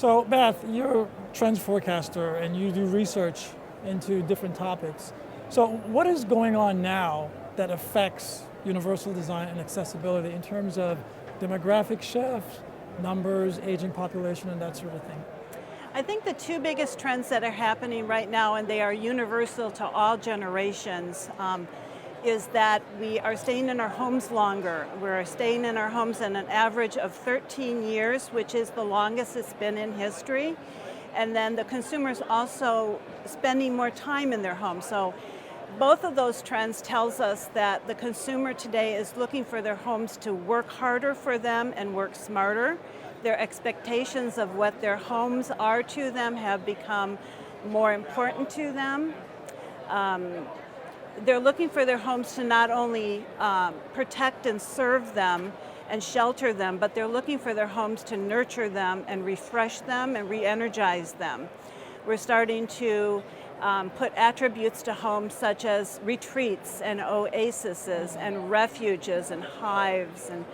So Beth, you're a trends forecaster and you do research into different topics. So what is going on now that affects universal design and accessibility in terms of demographic shifts, numbers, aging population, and that sort of thing? I think the two biggest trends that are happening right now, and they are universal to all generations, is that we are staying in our homes longer. We're staying in our homes in an average of 13 years, which is the longest it's been in history. And then the consumers also spending more time in their homes. So both of those trends tells us that the consumer today is looking for their homes to work harder for them and work smarter. Their expectations of what their homes are to them have become more important to them. They're looking for their homes to not only protect and serve them and shelter them, but they're looking for their homes to nurture them and refresh them and re-energize them. We're starting to put attributes to homes such as retreats and oases and refuges and hives and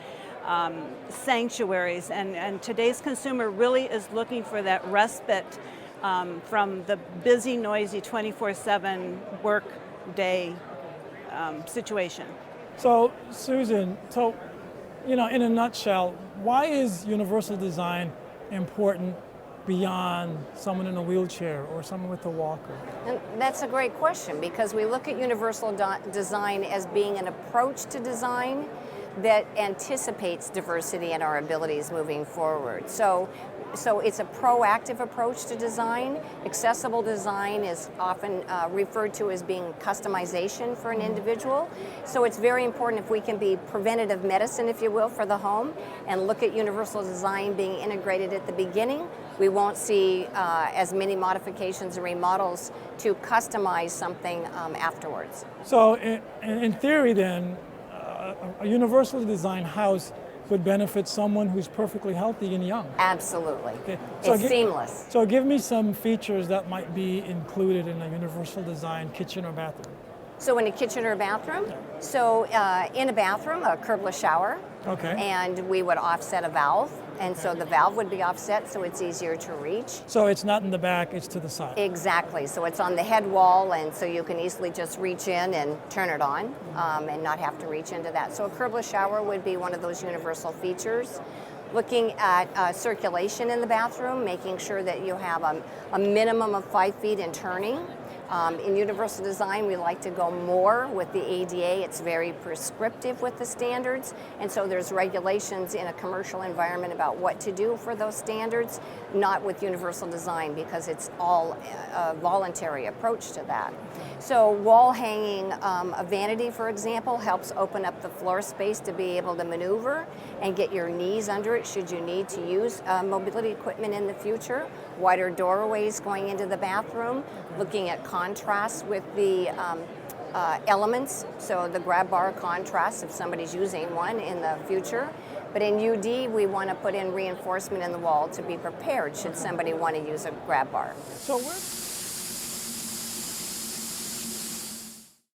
sanctuaries. And today's consumer really is looking for that respite from the busy, noisy 24/7 work day situation. So Susan, in a nutshell, why is universal design important beyond someone in a wheelchair or someone with a walker? And that's a great question, because we look at universal design as being an approach to design that anticipates diversity and our abilities moving forward. So it's a proactive approach to design. Accessible design is often referred to as being customization for an individual. So it's very important if we can be preventative medicine, if you will, for the home, and look at universal design being integrated at the beginning. We won't see as many modifications and remodels to customize something afterwards. So in theory then, a universally designed house would benefit someone who's perfectly healthy and young. Absolutely. Okay. It's seamless. So give me some features that might be included in a universal design kitchen or bathroom. So in a kitchen or bathroom? So in a bathroom, a curbless shower. Okay. And we would offset a valve. And so the valve would be offset so it's easier to reach. So it's not in the back, it's to the side. Exactly. So it's on the head wall, and so you can easily just reach in and turn it on and not have to reach into that. So a curbless shower would be one of those universal features. Looking at circulation in the bathroom, making sure that you have a minimum of 5 feet in turning. In universal design, we like to go more with the ADA. It's very prescriptive with the standards, and so there's regulations in a commercial environment about what to do for those standards, not with universal design, because it's all a voluntary approach to that. So wall hanging, a vanity, for example, helps open up the floor space to be able to maneuver and get your knees under it should you need to use mobility equipment in the future. Wider doorways going into the bathroom, looking at contrast with the elements, so the grab bar contrast if somebody's using one in the future. But in UD, we want to put in reinforcement in the wall to be prepared should somebody want to use a grab bar. So